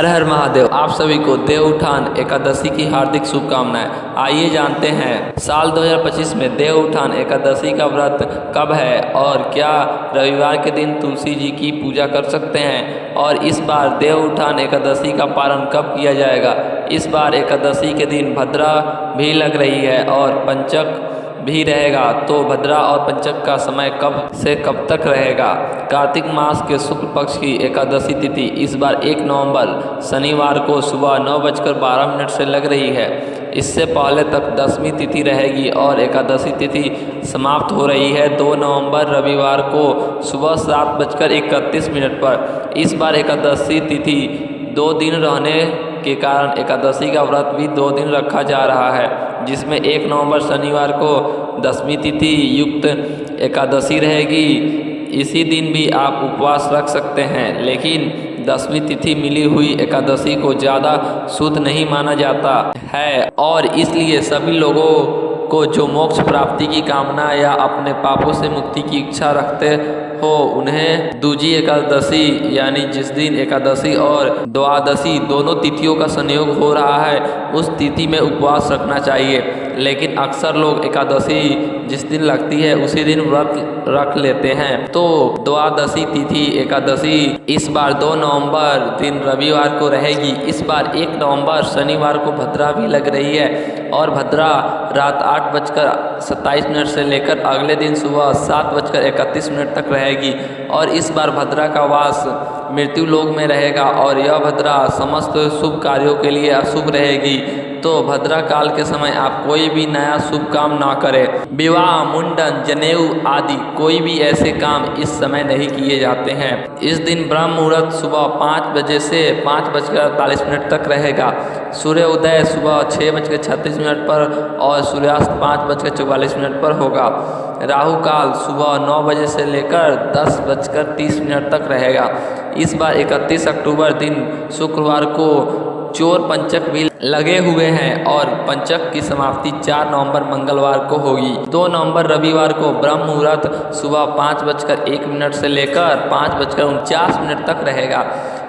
हर हर महादेव। आप सभी को देवउठान एकादशी की हार्दिक शुभकामनाएं। आइए जानते हैं साल 2025 में देवउठान एकादशी का व्रत कब है और क्या रविवार के दिन तुलसी जी की पूजा कर सकते हैं, और इस बार देवउठान एकादशी का पारण कब किया जाएगा। इस बार एकादशी के दिन भद्रा भी लग रही है और पंचक भी रहेगा, तो भद्रा और पंचक का समय कब से कब तक रहेगा। कार्तिक मास के शुक्ल पक्ष की एकादशी तिथि इस बार 1 नवंबर शनिवार को सुबह 9:12 से लग रही है। इससे पहले तक 10वीं तिथि रहेगी और एकादशी तिथि समाप्त हो रही है 2 नवंबर रविवार को सुबह 7:31 पर। इस बार एकादशी तिथि 2 दिन रहने के कारण एकादशी का व्रत भी 2 दिन रखा जा रहा है, जिसमें 1 नवंबर शनिवार को 10वीं तिथि युक्त एकादशी रहेगी। इसी दिन भी आप उपवास रख सकते हैं, लेकिन 10वीं तिथि मिली हुई एकादशी को ज़्यादा शुद्ध नहीं माना जाता है, और इसलिए सभी लोगों को जो मोक्ष प्राप्ति की कामना या अपने पापों से मुक्ति की इच्छा रखते हो, उन्हें दूजी एकादशी यानी जिस दिन एकादशी और द्वादशी दोनों तिथियों का संयोग हो रहा है उस तिथि में उपवास रखना चाहिए। लेकिन अक्सर लोग एकादशी जिस दिन लगती है उसी दिन व्रत रख लेते हैं। तो द्वादशी तिथि एकादशी इस बार 2 नवंबर दिन रविवार को रहेगी। इस बार 1 नवंबर शनिवार को भद्रा भी लग रही है और भद्रा रात 8:27 से लेकर अगले दिन सुबह 7:31 तक रहेगी। और इस बार भद्रा का वास मृत्यु लोक में रहेगा और यह भद्रा समस्त शुभ कार्यों के लिए अशुभ रहेगी। तो भद्रा काल के समय आप कोई भी नया शुभ काम ना करें। विवाह, मुंडन, जनेऊ आदि कोई भी ऐसे काम इस समय नहीं किए जाते हैं। इस दिन ब्रह्म मुहूर्त सुबह 5 बजे से 5:48 तक रहेगा। सूर्य उदय सुबह 6:36 पर और सूर्यास्त 5:44 पर होगा। राहु काल सुबह 9 बजे से लेकर 10:30 तक रहेगा। इस बार 31 अक्टूबर दिन शुक्रवार को चोर पंचक भी लगे हुए हैं और पंचक की समाप्ति 4 नवंबर मंगलवार को होगी। 2 नवंबर रविवार को ब्रह्म मुहूर्त सुबह 5:01 से लेकर 5:49 तक रहेगा।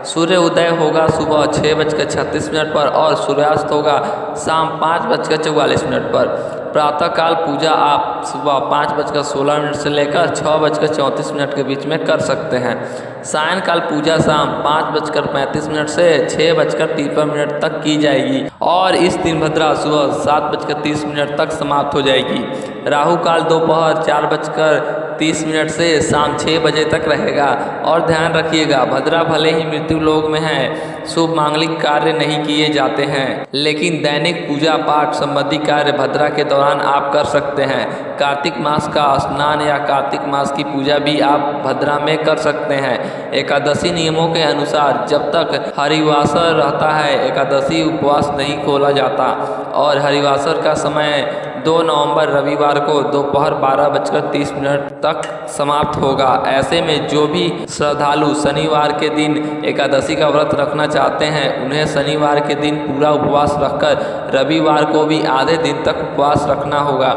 सूर्य उदय होगा सुबह 6:36 पर और सूर्यास्त होगा शाम 5:44 पर। प्रातःकाल पूजा आप सुबह 5:16 से लेकर 6:34 के बीच में कर सकते हैं। सायंकाल पूजा शाम 5:35 से 6:53 तक की जाएगी और इस दिन भद्रा सुबह 7:30 तक समाप्त हो जाएगी। राहु काल दोपहर 4:30 से शाम 6 बजे तक रहेगा। और ध्यान रखिएगा, भद्रा भले ही मृत्यु लोक में है, शुभ मांगलिक कार्य नहीं किए जाते हैं, लेकिन दैनिक पूजा पाठ संबंधी कार्य भद्रा के दौरान आप कर सकते हैं। कार्तिक मास का स्नान या कार्तिक मास की पूजा भी आप भद्रा में कर सकते हैं। एकादशी नियमों के अनुसार जब तक हरिवासर रहता है एकादशी उपवास नहीं खोला जाता और हरिवासर का समय 2 नवंबर रविवार को दोपहर 12:30 तक समाप्त होगा। ऐसे में जो भी श्रद्धालु शनिवार के दिन एकादशी का व्रत रखना चाहते हैं उन्हें शनिवार के दिन पूरा उपवास रखकर रविवार को भी आधे दिन तक उपवास रखना होगा,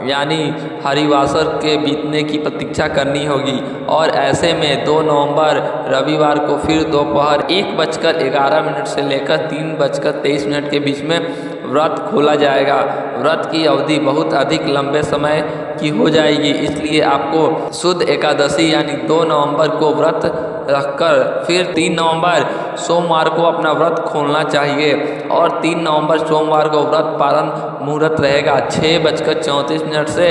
यानी हरिवासर के बीतने की प्रतीक्षा करनी होगी। और ऐसे में 2 नवंबर रविवार को फिर दोपहर 1:11 से लेकर 3:23 के बीच में व्रत खोला जाएगा। व्रत की अवधि बहुत अधिक लंबे समय की हो जाएगी, इसलिए आपको शुद्ध एकादशी यानी 2 नवंबर को व्रत रखकर फिर 3 नवंबर सोमवार को अपना व्रत खोलना चाहिए। और 3 नवंबर सोमवार को व्रत पारण मुहूर्त रहेगा 6:34 से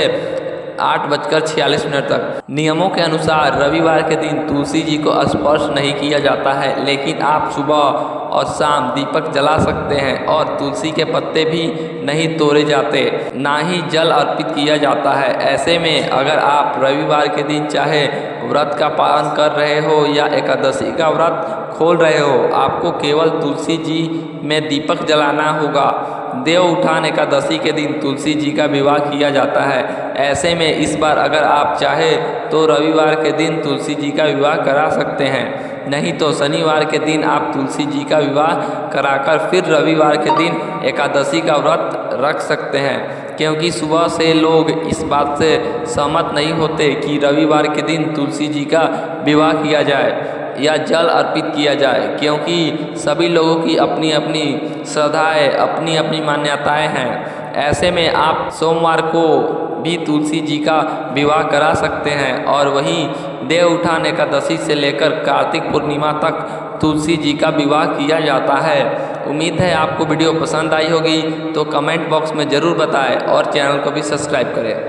8:46 तक। नियमों के अनुसार रविवार के दिन तुलसी जी को स्पर्श नहीं किया जाता है, लेकिन आप सुबह और शाम दीपक जला सकते हैं और तुलसी के पत्ते भी नहीं तोड़े जाते, ना ही जल अर्पित किया जाता है। ऐसे में अगर आप रविवार के दिन चाहे व्रत का पालन कर रहे हो या एकादशी का व्रत खोल रहे हो, आपको केवल तुलसी जी में दीपक जलाना होगा। देवउठान एकादशी के दिन तुलसी जी का विवाह किया जाता है। ऐसे में इस बार अगर आप चाहे तो रविवार के दिन तुलसी जी का विवाह करा सकते हैं, नहीं तो शनिवार के दिन आप तुलसी जी का विवाह कराकर फिर रविवार के दिन एकादशी का व्रत रख सकते हैं। क्योंकि सुबह से लोग इस बात से सहमत नहीं होते कि रविवार के दिन तुलसी जी का विवाह किया जाए, या जल अर्पित किया जाए, क्योंकि सभी लोगों की अपनी अपनी श्रद्धाएँ, अपनी अपनी मान्यताएँ हैं। ऐसे में आप सोमवार को भी तुलसी जी का विवाह करा सकते हैं। और वहीं देवउठान एकादशी से लेकर कार्तिक पूर्णिमा तक तुलसी जी का विवाह किया जाता है। उम्मीद है आपको वीडियो पसंद आई होगी, तो कमेंट बॉक्स में ज़रूर बताएं और चैनल को भी सब्सक्राइब करें।